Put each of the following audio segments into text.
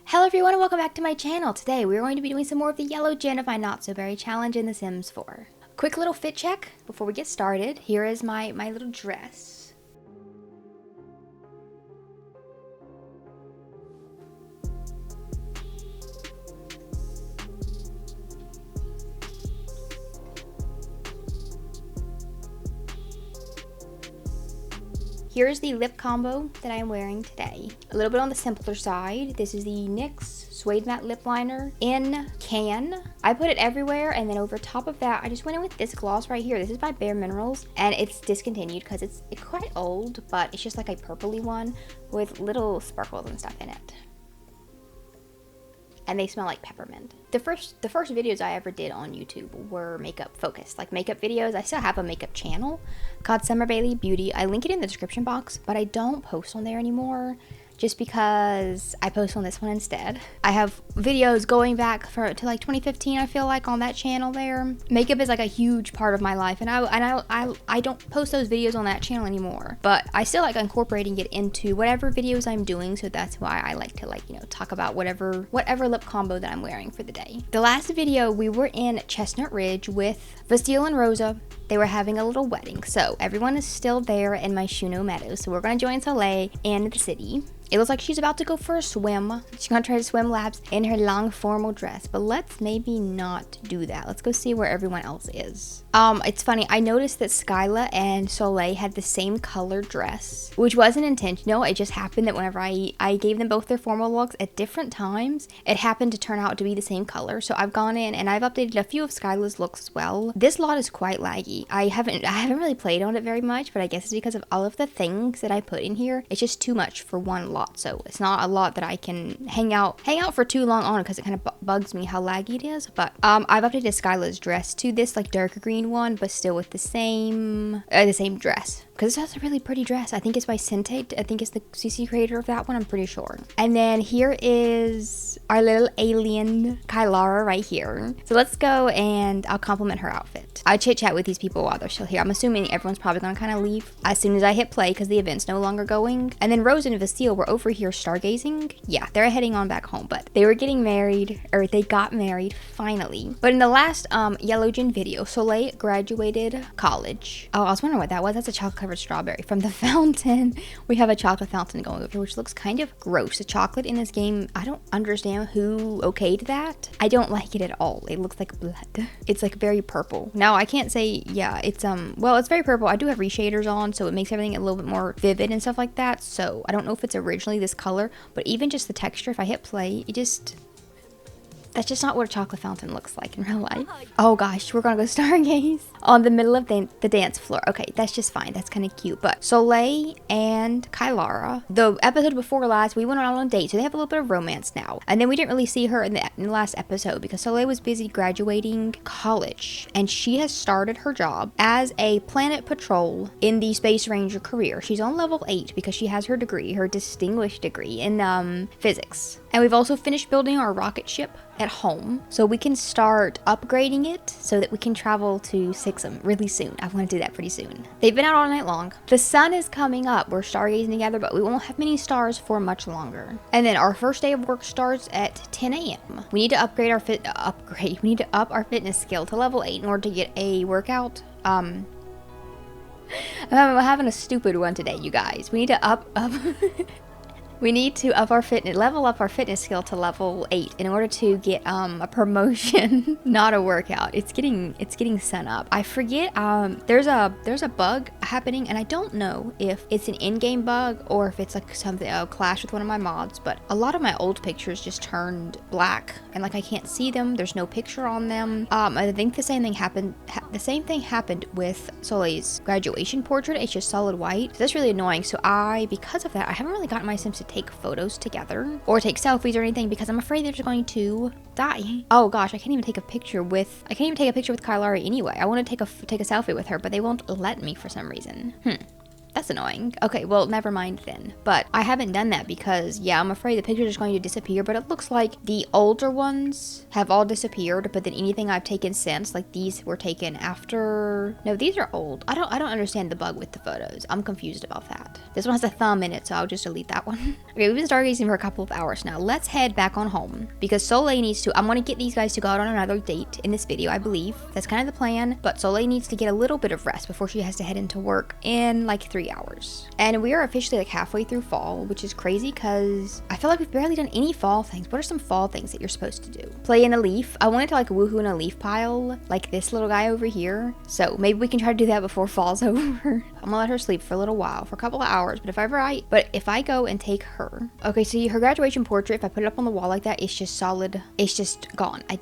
Hello everyone and welcome back to my channel. Today we're going to be doing some more of the Yellow Genify Not So Berry challenge in The Sims 4. Quick little fit check before we get started. Here is my little dress. Here's the lip combo that I'm wearing today. A little bit on the simpler side. This is the NYX Suede Matte Lip Liner in Can. I put it everywhere, and then over top of that, I just went in with this gloss right here. This is by Bare Minerals, and it's discontinued because it's quite old, but it's just like a purpley one with little sparkles and stuff in it. And they smell like peppermint. The first videos I ever did on YouTube were makeup focused, like makeup videos. I still have a makeup channel called Summer Bailey Beauty. I link it in the description box, but I don't post on there anymore just because I post on this one instead. I have videos going back to like 2015, I feel like, on that channel there. Makeup is like a huge part of my life, and I don't post those videos on that channel anymore, but I still like incorporating it into whatever videos I'm doing, so that's why I like to, like, you know, talk about whatever lip combo that I'm wearing for the day. The last video we were in Chestnut Ridge with Vastille and Rosa. They were having a little wedding, so everyone is still there in my Shuno Meadow, so we're gonna join Soleil in the city. It looks like she's about to go for a swim. She's gonna try to swim laps in her long formal dress, but let's maybe not do that. Let's go see where everyone else is. It's funny, I noticed that Skyla and Soleil had the same color dress, which wasn't intentional. It just happened that whenever I gave them both their formal looks at different times, it happened to turn out to be the same color. So I've gone in and I've updated a few of Skyla's looks as well. This lot is quite laggy. I haven't really played on it very much, but I guess it's because of all of the things that I put in here. It's just too much for one lot, so it's not a lot that I can hang out for too long on, because it kind of bugs me how laggy it is. But I've updated Skyla's dress to this like darker green one, but still with the same dress, because that's a really pretty dress. I think it's by Sente. I think it's the CC creator of that one, I'm pretty sure. And then here is our little alien Kylara right here. So let's go and I'll compliment her outfit. I chit chat with these people while they're still here. I'm assuming everyone's probably gonna kind of leave as soon as I hit play because the event's no longer going. And then Rose and Vastille were over here stargazing. Yeah, they're heading on back home, but they were getting married, or they got married finally. But in the last Yellow Gen video, Soleil graduated college. Oh, I was wondering what that was. That's a chocolate covered strawberry from the fountain. We have a chocolate fountain going over here, which looks kind of gross. The chocolate in this game, I don't understand who okayed that. I don't like it at all. It looks like blood. It's like very purple. Now I can't say, yeah, it's well, it's very purple. I do have reshaders on, so it makes everything a little bit more vivid and stuff like that. So I don't know if it's originally this color, but even just the texture, if I hit play, that's just not what a chocolate fountain looks like in real life. Oh gosh, we're gonna go stargaze on the middle of the dance floor. Okay, that's just fine. That's kind of cute. But Soleil and Kylara, the episode before last, we went on a date, so they have a little bit of romance now. And then we didn't really see her in the last episode because Soleil was busy graduating college, and she has started her job as a planet patrol in the Space Ranger career. She's on level 8 because she has her degree, her distinguished degree in physics. And we've also finished building our rocket ship at home, so we can start upgrading it so that we can travel to Sixum really soon. I want to do that pretty soon. They've been out all night long. The sun is coming up. We're stargazing together, but we won't have many stars for much longer. And then our first day of work starts at 10 a.m. We need to upgrade our We need to up our fitness skill to level 8 in order to get a workout. I'm having a stupid one today, you guys. We need to We need to level up our fitness skill to level 8 in order to get a promotion, not a workout. It's getting sun up. I forget, there's a bug happening, and I don't know if it's an in-game bug or if it's like something, a clash with one of my mods, but a lot of my old pictures just turned black and like I can't see them. There's no picture on them. I think the same thing happened with Soleil's graduation portrait. It's just solid white. So that's really annoying. So because of that, I haven't really gotten my Sims to take photos together or take selfies or anything because I'm afraid they're just going to die. Oh gosh, I can't even take a picture with Kylara anyway. I want to take a selfie with her, but they won't let me for some reason. That's annoying. Okay, well, never mind then. But I haven't done that because, yeah, I'm afraid the pictures are going to disappear, but it looks like the older ones have all disappeared, but then anything I've taken since, like these were taken after... No, these are old. I don't understand the bug with the photos. I'm confused about that. This one has a thumb in it, so I'll just delete that one. Okay, we've been stargazing for a couple of hours now. Let's head back on home because Soleil needs to... I'm going to get these guys to go out on another date in this video, I believe. That's kind of the plan, but Soleil needs to get a little bit of rest before she has to head into work in like 3 hours. And we are officially like halfway through fall, which is crazy because I feel like we've barely done any fall things. What are some fall things that you're supposed to do? Play in a leaf. I wanted to like woohoo in a leaf pile, like this little guy over here. So maybe we can try to do that before fall's over. I'm gonna let her sleep for a little while, for a couple of hours, but if I go and take her. Okay, see her graduation portrait, if I put it up on the wall like that, it's just solid. It's just gone. I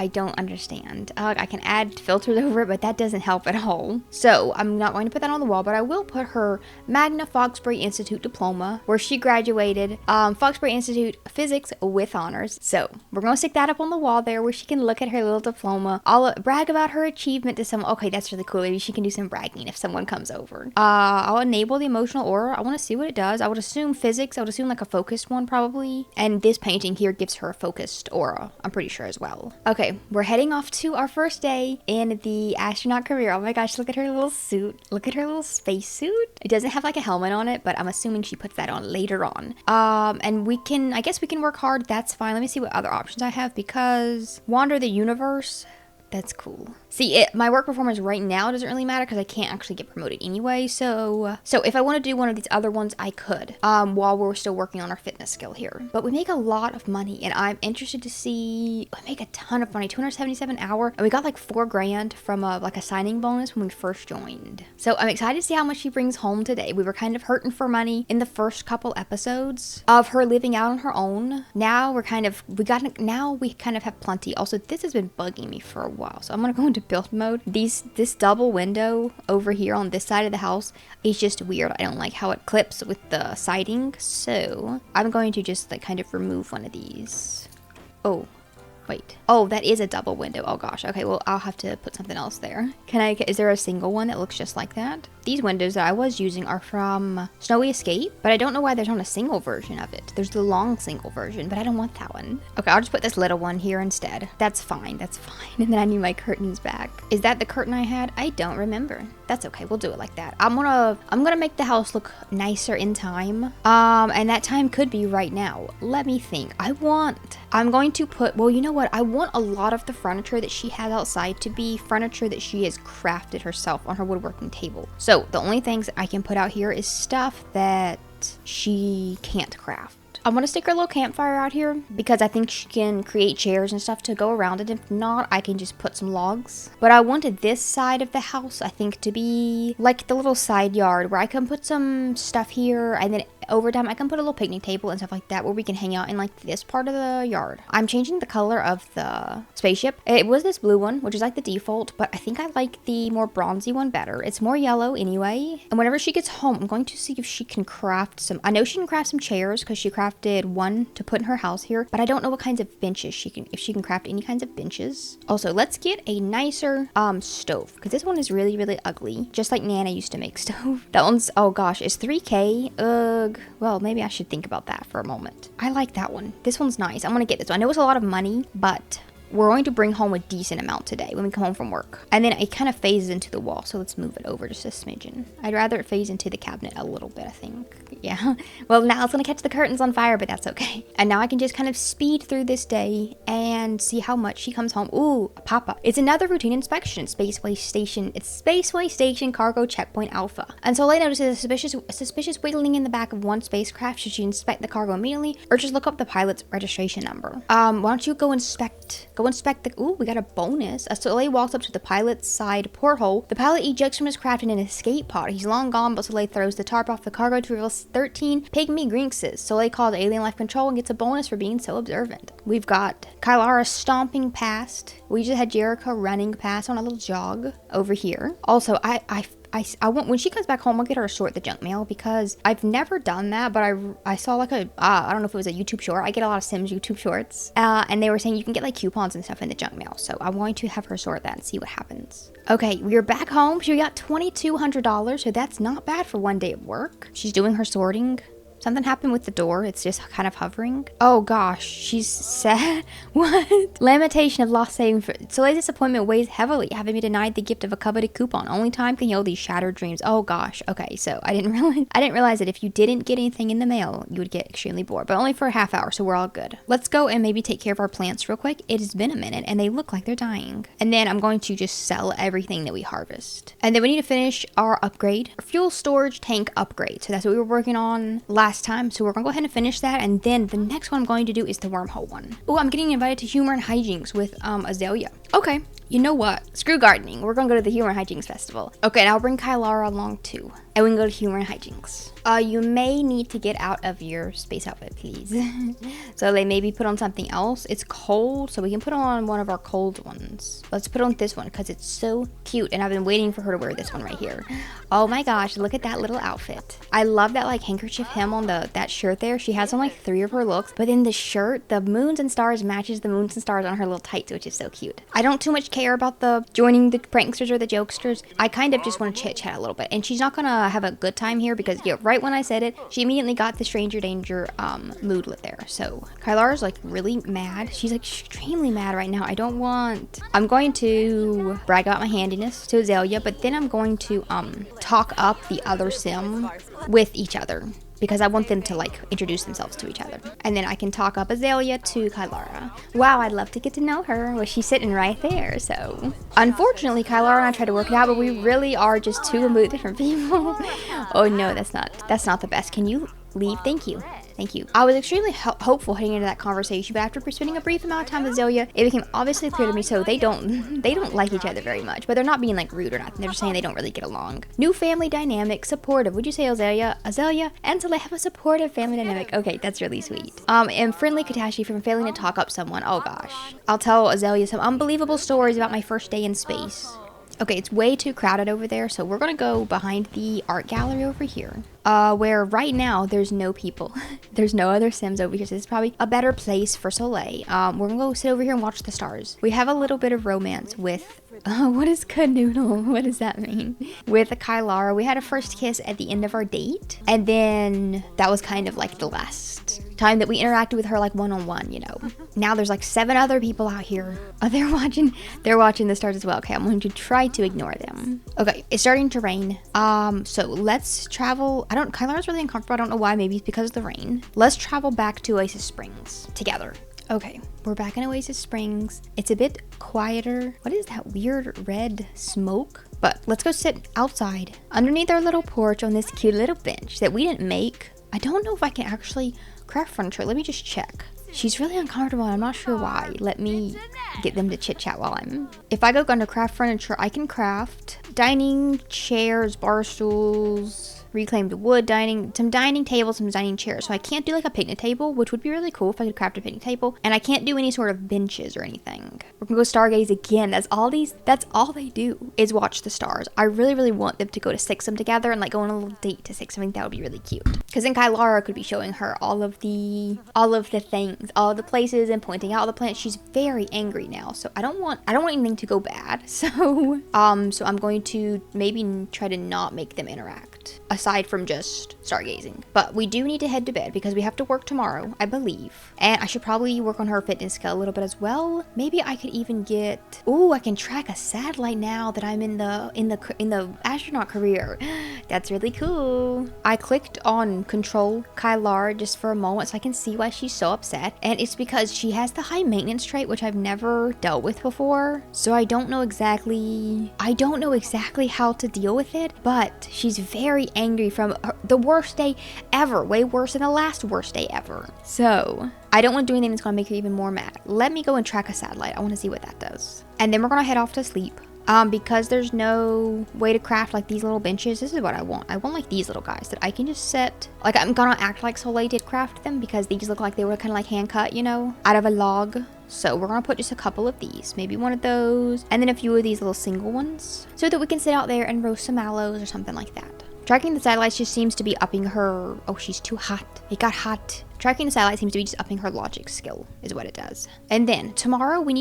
don't understand. I can add filters over it, but that doesn't help at all. So I'm not going to put that on the wall, but I will put her Magna Foxbury Institute diploma, where she graduated Foxbury Institute Physics with honors. So we're going to stick that up on the wall there where she can look at her little diploma. I'll brag about her achievement to someone. Okay, that's really cool. Maybe she can do some bragging if someone comes over. I'll enable the emotional aura. I want to see what it does. I would assume physics. I would assume like a focused one probably. And this painting here gives her a focused aura, I'm pretty sure as well. Okay, we're heading off to our first day in the astronaut career. Oh my gosh, look at her little suit. Look at her little space suit. It doesn't have like a helmet on it, but I'm assuming she puts that on later on. And I guess we can work hard. That's fine. Let me see what other options I have because wander the universe. That's cool. See, my work performance right now doesn't really matter because I can't actually get promoted anyway. So if I want to do one of these other ones, I could, while we're still working on our fitness skill here. But we make a lot of money, and I'm interested to see. We make a ton of money, $277 an hour, and we got like $4 grand from like a signing bonus when we first joined. So I'm excited to see how much she brings home today. We were kind of hurting for money in the first couple episodes of her living out on her own. Now we kind of have plenty. Also, this has been bugging me for a while, so I'm gonna go into build mode. This double window over here on this side of the house is just weird. I don't like how it clips with the siding, so I'm going to just like kind of remove one of these. Oh wait, oh, that is a double window. Oh gosh. Okay, well, I'll have to put something else there. Is there a single one that looks just like that? These windows that I was using are from Snowy Escape, but I don't know why there's not a single version of it. There's the long single version, but I don't want that one. Okay, I'll just put this little one here instead. That's fine, that's fine. And then I need my curtains back. Is that the curtain I had? I don't remember. That's okay, we'll do it like that. I'm gonna make the house look nicer in time. And that time could be right now. Let me think. I'm going to put, well, you know what? I want a lot of the furniture that she has outside to be furniture that she has crafted herself on her woodworking table. So the only things I can put out here is stuff that she can't craft. I want to stick her little campfire out here because I think she can create chairs and stuff to go around it. If not, I can just put some logs. But I wanted this side of the house, I think, to be like the little side yard where I can put some stuff here, and then over time I can put a little picnic table and stuff like that where we can hang out in like this part of the yard. I'm changing the color of the spaceship. It was this blue one, which is like the default, but I think I like the more bronzy one better. It's more yellow anyway. And whenever she gets home, I'm going to see if she can craft some. I know she can craft some chairs because she crafted one to put in her house here, but I don't know what kinds of benches if she can craft any kinds of benches. Also, let's get a nicer stove because this one is really, really ugly, just like Nana used to make stove. That one's, oh gosh, it's 3K. Ugh. Well, maybe I should think about that for a moment. I like that one. This one's nice. I'm gonna get this one. I know it's a lot of money, but we're going to bring home a decent amount today when we come home from work. And then it kind of phases into the wall, so let's move it over just a smidgen. I'd rather it phase into the cabinet a little bit, I think. Yeah. Well, now it's gonna catch the curtains on fire, but that's okay. And now I can just kind of speed through this day and see how much she comes home. Ooh, a pop-up. It's another routine inspection. Spaceway Station. It's Spaceway Station Cargo Checkpoint Alpha. And Soleil notices a suspicious wiggling in the back of one spacecraft. Should she inspect the cargo immediately or just look up the pilot's registration number? Why don't you go inspect the, ooh, we got a bonus. As Soleil walks up to the pilot's side porthole, the pilot ejects from his craft in an escape pod. He's long gone, but Soleil throws the tarp off the cargo to reveal 13 pygmy grinxes. Soleil calls Alien Life Control and gets a bonus for being so observant. We've got Kylara stomping past. We just had Jericho running past on a little jog over here. Also, I want, when she comes back home, I'll get her to sort the junk mail because I've never done that, but I saw like I don't know if it was a YouTube short. I get a lot of Sims YouTube shorts, and they were saying you can get like coupons and stuff in the junk mail. So I'm going to have her sort that and see what happens. Okay, we're back home. She got $2,200, so that's not bad for one day of work. She's doing her sorting. Something happened with the door. It's just kind of hovering. Oh gosh, she's sad. What? Lamentation of lost savings. Soleil's disappointment weighs heavily, having been denied the gift of a coveted coupon. Only time can heal these shattered dreams. Oh gosh. Okay, so I didn't realize that if you didn't get anything in the mail, you would get extremely bored, but only for a half hour, so we're all good. Let's go and maybe take care of our plants real quick. It has been a minute and they look like they're dying. And then I'm going to just sell everything that we harvest. And then we need to finish our upgrade, our fuel storage tank upgrade. So that's what we were working on last time, so we're gonna go ahead and finish that, and then the next one I'm going to do is the wormhole one. Oh, I'm getting invited to humor and hijinks with Azalea. Okay, you know what? Screw gardening. We're gonna go to the humor and hijinks festival. Okay, and I'll bring Kylara along too, and we can go to humor and hijinks. You may need to get out of your space outfit, please. So they maybe put on something else. It's cold, so we can put on one of our cold ones. Let's put on this one because it's so cute, and I've been waiting for her to wear this one right here. Oh my gosh, look at that little outfit. I love that like handkerchief hem on that shirt there. She has on like 3 of her looks, but in the shirt, the moons and stars matches the moons and stars on her little tights, which is so cute. I don't too much care about the joining the pranksters or the jokesters. I kind of just want to chit chat a little bit, and she's not gonna have a good time here because right when I said it, she immediately got the stranger danger mood lit there. So Kylara's like really mad. She's like extremely mad right now. I'm going to brag about my handiness to Azalea, but then I'm going to talk up the other sim with each other because I want them to like introduce themselves to each other. And then I can talk up Azalea to Kylara. Wow, I'd love to get to know her. Well, she's sitting right there, so. Unfortunately, Kylara and I tried to work it out, but we really are just two completely different people. Oh no, that's not the best. Can you leave? Thank you. Thank you. I was extremely hopeful heading into that conversation, but after spending a brief amount of time with Azalea, it became obviously clear to me so they don't like each other very much, but they're not being like rude or nothing. They're just saying they don't really get along. New family dynamic, supportive. Would you say Azalea and Soleil have a supportive family dynamic? Okay, that's really sweet. And friendly catastrophe from failing to talk up someone. Oh gosh. I'll tell Azalea some unbelievable stories about my first day in space. Okay, it's way too crowded over there, so we're gonna go behind the art gallery over here. Where right now there's no people. There's no other Sims over here, so this is probably a better place for Soleil. We're gonna go sit over here and watch the stars. We have a little bit of romance with, what is canoodle? What does that mean? With Kylara, we had a first kiss at the end of our date, and then that was kind of like the last time that we interacted with her like one-on-one, you know. Now there's like 7 other people out here. They're watching the stars as well. Okay, I'm going to try to ignore them. Okay, it's starting to rain. So let's travel. Kylara's really uncomfortable. I don't know why. Maybe it's because of the rain. Let's travel back to Oasis Springs together. Okay, we're back in Oasis Springs. It's a bit quieter. What is that weird red smoke? But let's go sit outside underneath our little porch on this cute little bench that we didn't make. I don't know if I can actually craft furniture. Let me just check. She's really uncomfortable. I'm not sure why. Let me get them to chit chat while if I go under craft furniture, I can craft dining chairs, bar stools, reclaimed wood, some dining tables, some dining chairs. So I can't do like a picnic table, which would be really cool if I could craft a picnic table. And I can't do any sort of benches or anything. We're gonna go stargaze again. That's all they do is watch the stars. I really, really want them to go to Sixum together and like go on a little date to Sixum. I think that would be really cute. Because then Kylara could be showing her all of the things, all of the places, and pointing out all the plants. She's very angry now, so I don't want anything to go bad. So I'm going to maybe try to not make them interact, aside from just stargazing. But we do need to head to bed because we have to work tomorrow, I believe. And I should probably work on her fitness skill a little bit as well. Maybe I could even get, I can track a satellite now that I'm in the astronaut career. That's really cool. I clicked on control Kylara just for a moment so I can see why she's so upset. And it's because she has the high maintenance trait, which I've never dealt with before. So I don't know exactly how to deal with it, but she's very angry from the worst day ever, way worse than the last worst day ever. So I don't want to do anything that's going to make her even more mad. Let me go and track a satellite. I want to see what that does. And then we're going to head off to sleep. Because there's no way to craft like these little benches. This is what I want. I want like these little guys that I can just set. Like I'm gonna act like Soleil did craft them because these look like they were kind of like hand cut, you know, out of a log. So we're gonna put just a couple of these, maybe one of those, and then a few of these little single ones, so that we can sit out there and roast some mallows or something like that. Tracking the satellites just seems to be upping her... Oh, she's too hot. It got hot. Tracking the satellite seems to be just upping her logic skill, is what it does. And then tomorrow we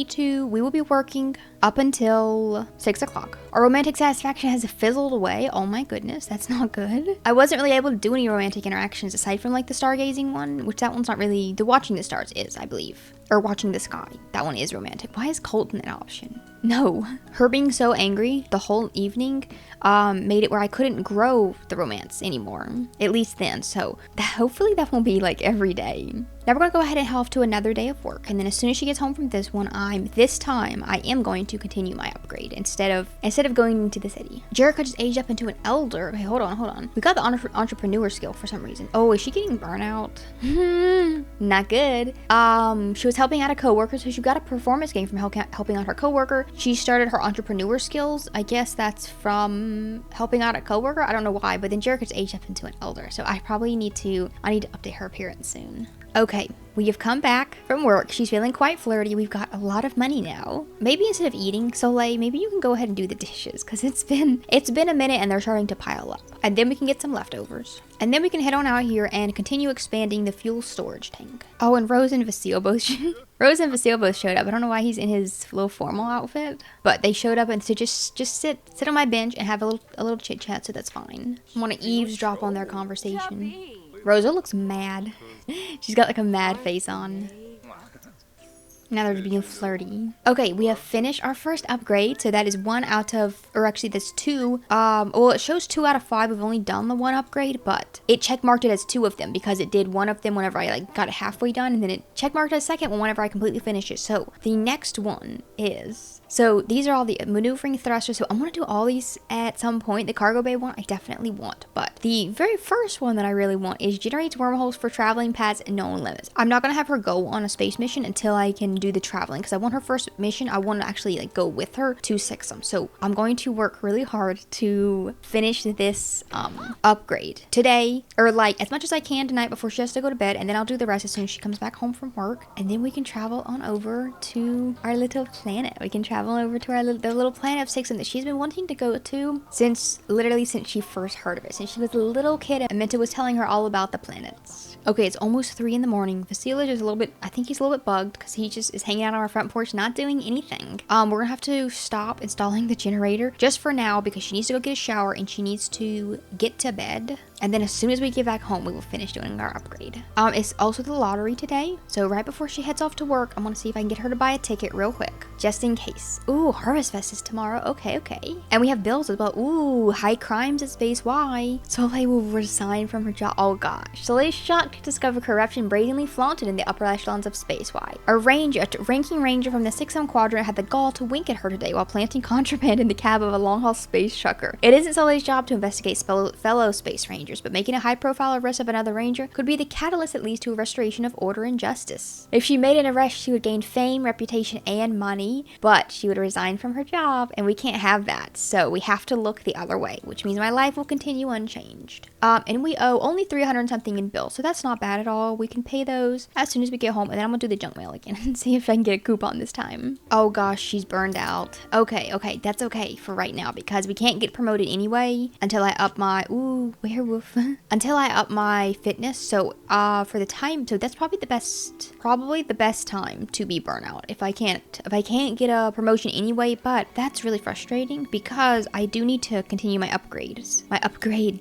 will be working up until 6 o'clock. Our romantic satisfaction has fizzled away. Oh my goodness, that's not good. I wasn't really able to do any romantic interactions aside from like the stargazing one, which that one's not really... The watching the stars is, I believe. Or watching the sky. That one is romantic. Why is Colton an option? No. Her being so angry the whole evening made it where I couldn't grow the romance anymore. At least then. So hopefully that won't be like every day. Now we're gonna go ahead and head off to another day of work, and then as soon as she gets home from this one, this time I am going to continue my upgrade instead of going into the city. Jerica just aged up into an elder. Okay, hold on. We got the entrepreneur skill for some reason. Oh, is she getting burnout? Not good. She was helping out a coworker, so she got a performance gain from helping out her coworker. She started her entrepreneur skills. I guess that's from helping out a coworker. I don't know why, but then Jerica's aged up into an elder, so I need to update her appearance soon. Okay, we have come back from work. She's feeling quite flirty. We've got a lot of money now. Maybe instead of eating, Soleil, maybe you can go ahead and do the dishes, because it's been a minute and they're starting to pile up. And then we can get some leftovers. And then we can head on out here and continue expanding the fuel storage tank. Oh, and Rose and Vasile both showed up. I don't know why he's in his little formal outfit, but they showed up and to just sit on my bench and have a little chit chat, so that's fine. I want to eavesdrop on their conversation. Rosa looks mad. She's got like a mad face on. Now they're being flirty. Okay, we have finished our first upgrade. So that is 1 out of, or actually that's 2. Well, it shows 2 out of 5. We've only done the 1 upgrade, but it check marked it as 2 of them because it did 1 of them whenever I like got it halfway done, and then it check marked as 2nd one whenever I completely finished it. So the next one is, so these are all the maneuvering thrusters. So I'm gonna do all these at some point. The cargo bay one I definitely want, but the very first one that I really want is generates wormholes for traveling paths and known limits. I'm not gonna have her go on a space mission until I can do the traveling, because I want her first mission, I want to actually like go with her to Sixum. So I'm going to work really hard to finish this upgrade today, or like as much as I can tonight before she has to go to bed, and then I'll do the rest as soon as she comes back home from work, and then we can travel on over to our little planet. We can travel over to the little planet of Sixum that she's been wanting to go to since she first heard of it, since she was a little kid and Minta was telling her all about the planets. Okay, it's almost 3 in the morning. Vasile is a little bit, I think he's a little bit bugged because he just is hanging out on our front porch not doing anything. We're gonna have to stop installing the generator just for now because she needs to go get a shower and she needs to get to bed. And then as soon as we get back home, we will finish doing our upgrade. It's also the lottery today. So right before she heads off to work, I'm gonna see if I can get her to buy a ticket real quick, just in case. Ooh, Harvest Fest is tomorrow. Okay. And we have bills as well. Ooh, high crimes at Space Y. Soleil will resign from her job. Oh gosh. Soleil's shocked to discover corruption brazenly flaunted in the upper echelons of Space Y. A ranking ranger from the Sixam quadrant had the gall to wink at her today while planting contraband in the cab of a long-haul space trucker. It isn't Soleil's job to investigate fellow space rangers, but making a high-profile arrest of another ranger could be the catalyst that leads to a restoration of order and justice. If she made an arrest, she would gain fame, reputation, and money, but she would resign from her job, and we can't have that, so we have to look the other way, which means my life will continue unchanged. And we owe only 300 and something in bills, so that's not bad at all. We can pay those as soon as we get home, and then I'm gonna do the junk mail again and see if I can get a coupon this time. Oh gosh, she's burned out. Okay, that's okay for right now because we can't get promoted anyway until I up my, ooh, werewolf, until I up my fitness. So for the time, so that's probably the best time to be burnout if I can't get a promotion anyway. But that's really frustrating because I do need to continue my upgrades.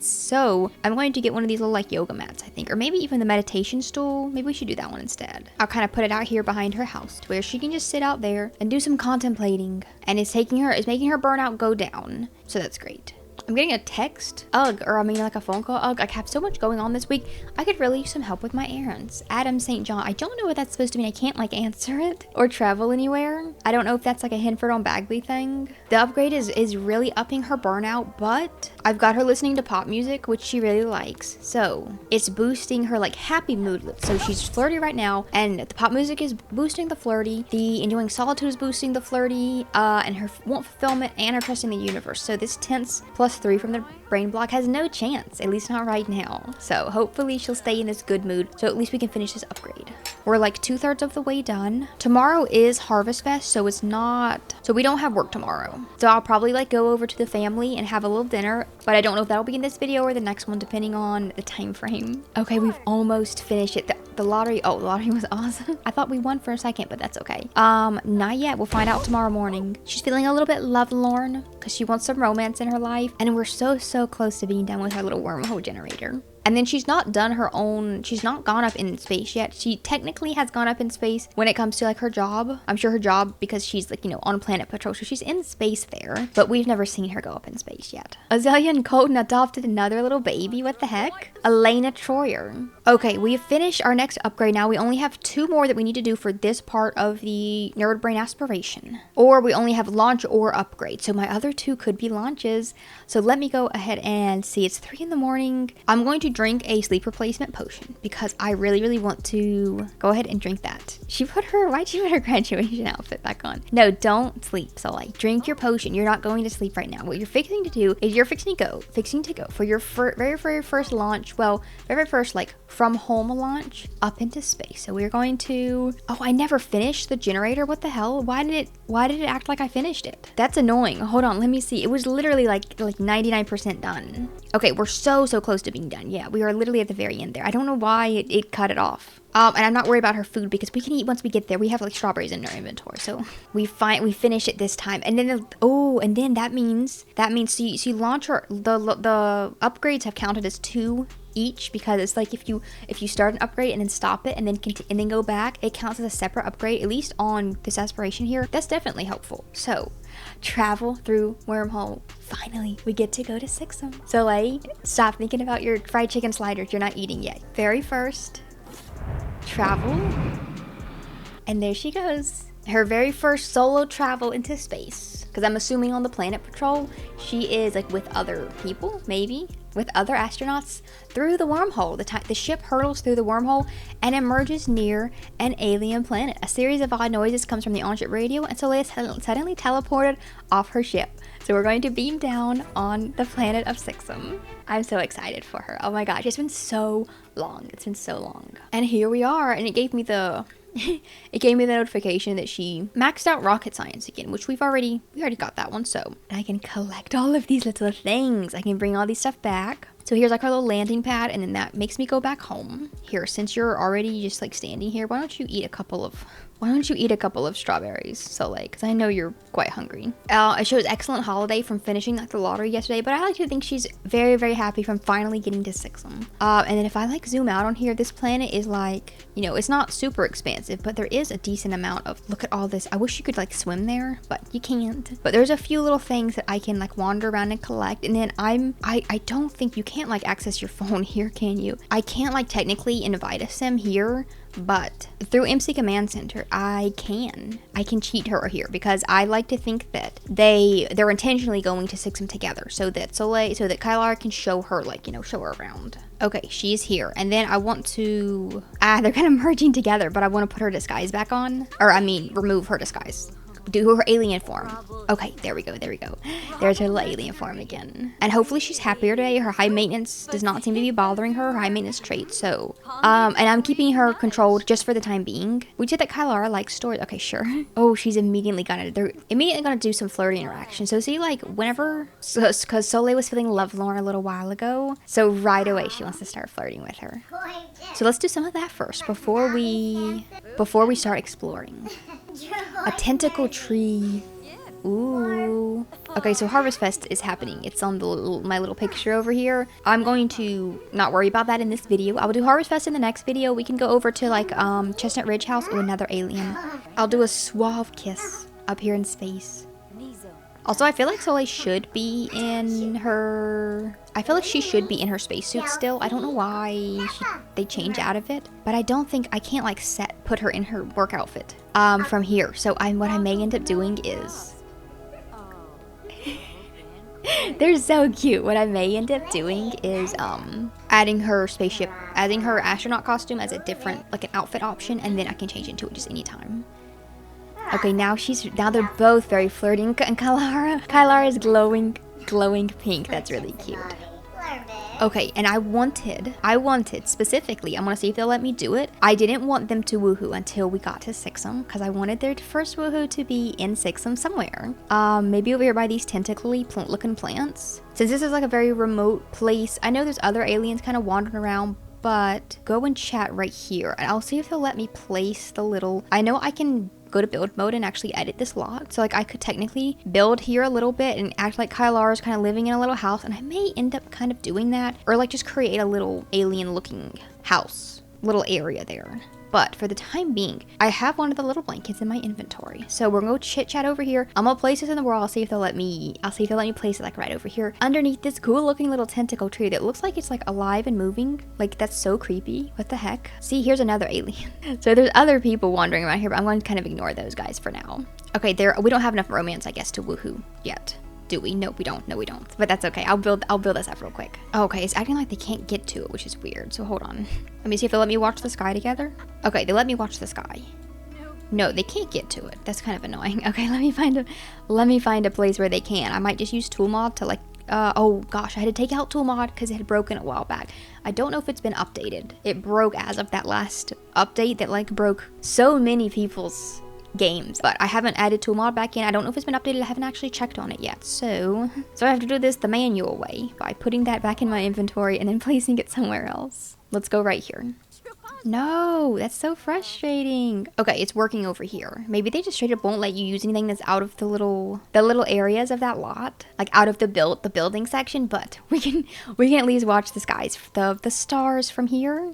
So I'm going to get one of these little like yoga mats, I think, or maybe even the meditation stool. Maybe we should do that one instead. I'll kind of put it out here behind her house to where she can just sit out there and do some contemplating, and it's making her burnout go down. So that's great. I'm getting a text, like a phone call. I have so much going on this week. I could really use some help with my errands. Adam St. John. I don't know what that's supposed to mean. I can't like answer it or travel anywhere. I don't know if that's like a Hinford on Bagley thing. The upgrade is really upping her burnout, but I've got her listening to pop music, which she really likes. So it's boosting her like happy mood. So she's flirty right now, and the pop music is boosting the flirty. The enjoying solitude is boosting the flirty, and her want fulfillment and her trusting the universe. So this tense plus +3 from the brain block has no chance, at least not right now. So hopefully she'll stay in this good mood, so at least we can finish this upgrade. We're like 2/3 of the way done. Tomorrow is Harvest Fest, so it's not, so we don't have work tomorrow. So I'll probably like go over to the family and have a little dinner, but I don't know if that'll be in this video or the next one, depending on the time frame. Okay, we've almost finished it. The lottery, oh, the lottery was awesome. I thought we won for a second, but that's okay. Not yet. We'll find out tomorrow morning. She's feeling a little bit lovelorn because she wants some romance in her life, and we're so close to being done with her little wormhole generator. And then she's not done her own, she's not gone up in space yet. She technically has gone up in space when it comes to like her job. I'm sure her job, because she's like, you know, on planet patrol, so she's in space there, but we've never seen her go up in space yet. Azalea and Colton adopted another little baby. What the heck? Elena Troyer. Okay, we have finished our next upgrade now. We only have 2 more that we need to do for this part of the Nerd Brain aspiration. Or we only have launch or upgrade. So my other 2 could be launches. So let me go ahead and see. It's 3 in the morning. I'm going to drink a sleep replacement potion because I really want to go ahead and drink that. Why'd she put her graduation outfit back on? No, don't sleep, Soleil. Drink your potion. You're not going to sleep right now. What you're fixing to do is you're fixing to go for your very first launch. Well, very first like from home launch up into space. So we're going to, oh, I never finished the generator. What the hell? Why did it act like I finished it? That's annoying. Hold on, let me see. It was literally like 99% done. Okay, we're so close to being done. Yeah, we are literally at the very end there. I don't know why it cut it off. And I'm not worried about her food because we can eat once we get there. We have like strawberries in our inventory, so we finish it this time. And then that means so you launch her. The upgrades have counted as 2 each, because it's like if you start an upgrade and then stop it and then go back, it counts as a separate upgrade, at least on this aspiration here. That's definitely helpful. So travel through wormhole. Finally, we get to go to Sixum. Soleil, stop thinking about your fried chicken sliders you're not eating yet. Very first, travel, and there she goes. Her very first solo travel into space, because I'm assuming on the planet patrol she is like with other people, maybe with other astronauts, through the wormhole. The ship hurtles through the wormhole and emerges near an alien planet. A series of odd noises comes from the on-ship radio, and Soleil is suddenly teleported off her ship. So we're going to beam down on the planet of Sixum. I'm so excited for her. Oh my gosh, it's been so long. It's been so long. And here we are, and it gave me the notification that she maxed out rocket science again, which we already got that one. So I can collect all of these little things. I can bring all these stuff back. So here's like our little landing pad, and then that makes me go back home. Here, since you're already just like standing here, why don't you eat a couple of strawberries, Soleil, because I know you're quite hungry. It shows excellent holiday from finishing like the lottery yesterday, but I like to think she's very happy from finally getting to Sixum. And then if I like zoom out on here, this planet is like, you know, it's not super expansive, but there is a decent amount of, look at all this. I wish you could like swim there, but you can't. But there's a few little things that I can like wander around and collect. And then I don't think you can't like access your phone here, can you? I can't like technically invite a sim here, but through MC Command Center, I can cheat her here, because I like to think that they're intentionally going to Sixum together, so that Kylar can show her, like, you know, show her around. Okay, she's here, and then I want to, they're kind of merging together, but I want to put her disguise back on, or I mean, remove her disguise. Do her alien form. Okay, there we go. There's her little alien form again. And hopefully she's happier today. Her high maintenance does not seem to be bothering her high maintenance trait. So, and I'm keeping her controlled just for the time being. We said that Kylara likes stories. Okay, sure. Oh, she's immediately gonna do some flirty interaction. So see, like, whenever, because Soleil was feeling lovelorn a little while ago, so right away she wants to start flirting with her. So let's do some of that first before we start exploring. A tentacle tree. Ooh. Okay, so Harvest Fest is happening. It's on my little picture over here. I'm going to not worry about that in this video. I will do Harvest Fest in the next video. We can go over to like Chestnut Ridge House. Oh, another alien. I'll do a suave kiss up here in space. Also, I feel like Soleil should be in her... I feel like she should be in her spacesuit still. I don't know why they change out of it. But I don't think... I can't, like, put her in her work outfit from here. So what I may end up doing is... They're so cute. What I may end up doing is adding her astronaut costume as a different, like, an outfit option. And then I can change into it just anytime. Okay, now they're both very flirty, and Kylara is glowing. glowing pink. That's really cute. Okay, and I wanted specifically, I'm gonna see if they'll let me do it. I didn't want them to woohoo until we got to Sixum, because I wanted their first woohoo to be in Sixum somewhere. Maybe over here by these tentacly looking plants. Since this is like a very remote place, I know there's other aliens kind of wandering around, but go and chat right here, and I'll see if they'll let me place the little, I know I can go to build mode and actually edit this lot. So like I could technically build here a little bit and act like Kylar's kind of living in a little house, and I may end up kind of doing that, or like just create a little alien looking house, little area there. But for the time being, I have one of the little blankets in my inventory. So we're gonna go chit chat over here. I'm gonna place this in the wall. I'll see if they'll let me place it like right over here underneath this cool looking little tentacle tree that looks like it's like alive and moving. Like that's so creepy. What the heck? See, here's another alien. So there's other people wandering around here, but I'm going to kind of ignore those guys for now. Okay, we don't have enough romance, I guess, to woohoo yet. Do we? No, we don't. No, we don't. But that's okay. I'll build this up real quick. Okay, it's acting like they can't get to it, which is weird. So hold on. Let me see if they'll let me watch the sky together. Okay, they let me watch the sky. No, they can't get to it. That's kind of annoying. Okay, let me find a place where they can. I might just use tool mod to like. Oh gosh, I had to take out tool mod because it had broken a while back. I don't know if it's been updated. It broke as of that last update that like broke so many people's games, but I haven't added tool mod back in. I don't know if it's been updated. I haven't actually checked on it yet, so I have to do this the manual way by putting that back in my inventory and then placing it somewhere else. Let's go right here. No, that's so frustrating. Okay, it's working over here. Maybe they just straight up won't let you use anything that's out of the little areas of that lot, like out of the building section. But we can at least watch the skies, the stars from here.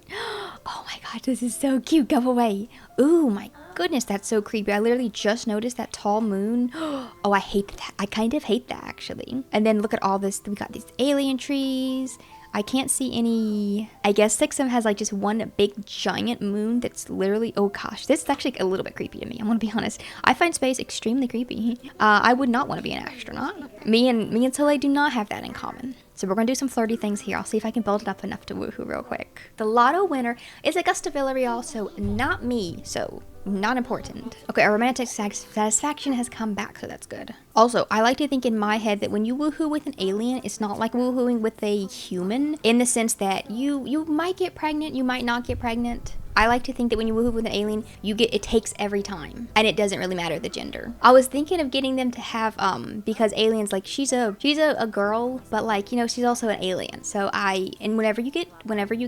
Oh my god, this is so cute. Go away. Ooh, my goodness, that's so creepy. I literally just noticed that tall moon. Oh, I hate that. I kind of hate that actually. And then look at all this. We got these alien trees. I can't see any. I guess Sixum has like just one big giant moon that's literally, oh gosh, this is actually a little bit creepy to me. I'm gonna be honest. I find space extremely creepy. I would not want to be an astronaut. Me and Soleil do not have that in common. So we're gonna do some flirty things here. I'll see if I can build it up enough to woohoo real quick. The lotto winner is Augusta Villarreal, so not me, so not important. Okay, our romantic satisfaction has come back, so that's good. Also, I like to think in my head that when you woohoo with an alien, it's not like woohooing with a human, in the sense that you might get pregnant, you might not get pregnant. I like to think that when you woohoo with an alien, it takes every time, and it doesn't really matter the gender. I was thinking of getting them to have, because aliens, like, she's a girl, but like, you know, she's also an alien. So whenever you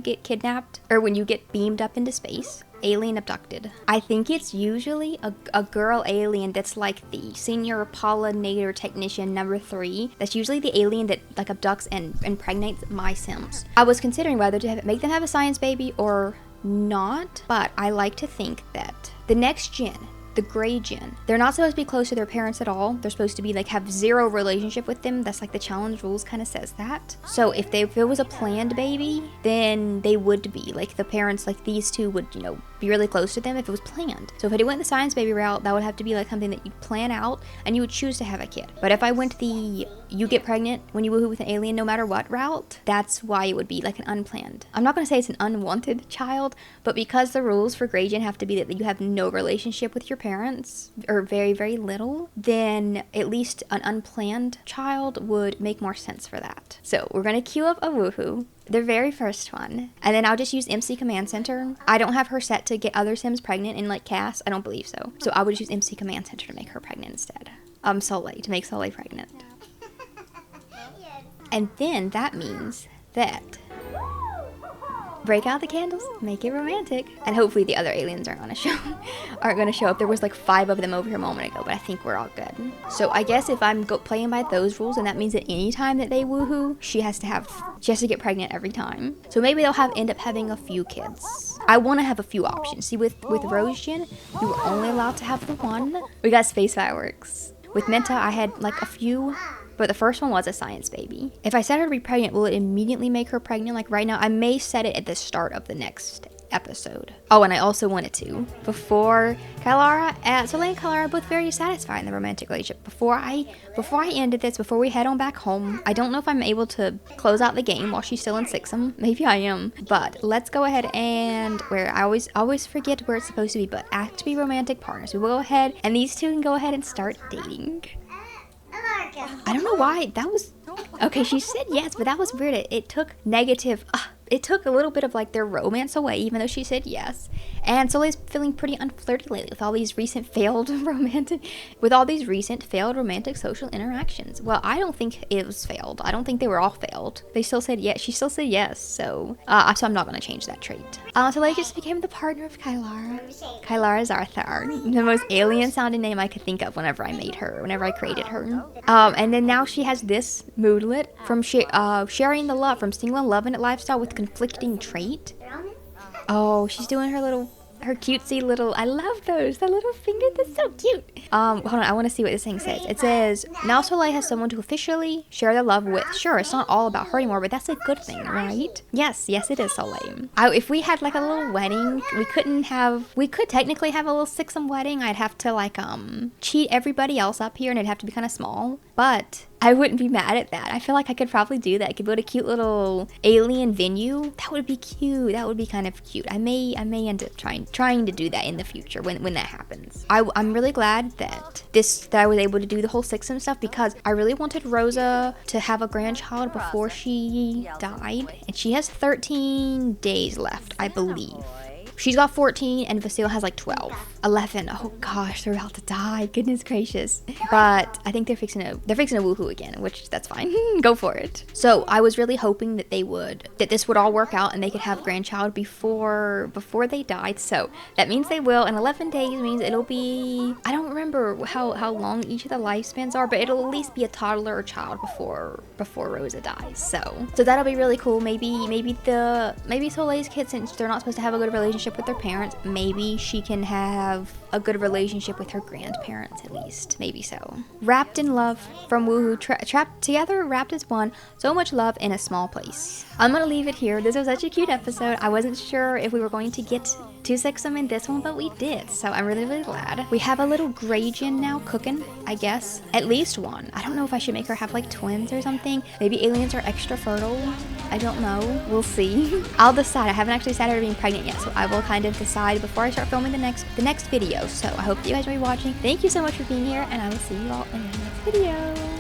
get kidnapped, or when you get beamed up into space, alien abducted, I think it's usually a girl alien that's like the senior pollinator technician number 3. That's usually the alien that like abducts and impregnates my Sims. I was considering whether to make them have a science baby or not, but I like to think that the next gen, the gray gen, they're not supposed to be close to their parents at all. They're supposed to be like have zero relationship with them. That's like the challenge rules kind of says that. So if it was a planned baby, then they would be like the parents, like these two would, you know, be really close to them if it was planned. So if it went the science baby route, that would have to be like something that you plan out and you would choose to have a kid. But if I went the you get pregnant when you woohoo with an alien no matter what route, that's why it would be like an unplanned. I'm not going to say it's an unwanted child, but because the rules for gray gen have to be that you have no relationship with your parents or very, very little, then at least an unplanned child would make more sense for that. So we're going to queue up a woohoo, the very first one, and then I'll just use MC Command Center. I don't have her set to get other Sims pregnant in like Cass. I don't believe so. So I would just use MC Command Center to make her pregnant instead. Soleil, to make Soleil pregnant. And then that means that break out the candles, make it romantic, and hopefully the other aliens aren't gonna show up. There was like 5 of them over here a moment ago, but I think we're all good. So I guess if I'm playing by those rules, and that means that any time that they woohoo, she has to get pregnant every time. So maybe they'll end up having a few kids. I want to have a few options. See, with Rose Gen, you were only allowed to have the one. We got space fireworks. With Menta, I had like a few, but the first one was a science baby. If I set her to be pregnant, will it immediately make her pregnant? Like right now, I may set it at the start of the next episode. Oh, and I also wanted to, before Soleil and Kylara are both very satisfied in the romantic relationship. Before I ended this, before we head on back home, I don't know if I'm able to close out the game while she's still in Sixum. Maybe I am, but let's go ahead and where I always forget where it's supposed to be, but act to be romantic partners. We will go ahead, and these two can go ahead and start dating. I don't know why that was Okay, she said yes, but that was weird. It took negative. It took a little bit of like their romance away, even though she said yes. And Soleil's feeling pretty unflirty lately with all these recent failed romantic social interactions. Well, I don't think it was failed. I don't think they were all failed. They still said yes. She still said yes. So I'm not gonna change that trait. Soleil just became the partner of Kylara. Kylara is Arthur, the most alien sounding name I could think of whenever I created her. And then now she has this moodlet from sharing the love, from single and loving it lifestyle with conflicting trait. Oh, she's doing her cutesy little, I love those, the little finger, that's so cute. Hold on, I want to see what this thing says. It says, now Soleil has someone to officially share their love with. Sure, it's not all about her anymore, but that's a good thing, right? Yes, it is, Soleil. If we had like a little wedding, we could technically have a little Sixum wedding. I'd have to like, cheat everybody else up here and it'd have to be kind of small, but I wouldn't be mad at that. I feel like I could probably do that. I could build a cute little alien venue. That would be cute. That would be kind of cute. I may end up trying to do that in the future when that happens. I'm really glad that I was able to do the whole Sixum stuff, because I really wanted Rosa to have a grandchild before she died, and she has 13 days left, I believe. She's got 14 and Vasile has like 12. 11. Oh gosh, they're about to die. Goodness gracious. But I think they're fixing to woohoo again, which that's fine. Go for it. So I was really hoping that this would all work out and they could have grandchild before they died. So that means they will. And 11 days means it'll be, I don't remember how long each of the lifespans are, but it'll at least be a toddler or child before Rosa dies. So that'll be really cool. Maybe Soleil's kids, since they're not supposed to have a good relationship with their parents, maybe she can have a good relationship with her grandparents at least. Maybe so. Wrapped in love from Woohoo. Trapped together, wrapped as one. So much love in a small place. I'm gonna leave it here. This was such a cute episode. I wasn't sure if we were going to get to Sixum in this one, but we did. So I'm really, really glad. We have a little Gradian now cooking, I guess. At least one. I don't know if I should make her have like twins or something. Maybe aliens are extra fertile. I don't know. We'll see. I'll decide. I haven't actually decided on being pregnant yet, so I will kind of decide before I start filming the next video. So I hope that you guys will be watching. Thank you so much for being here, and I will see you all in the next video.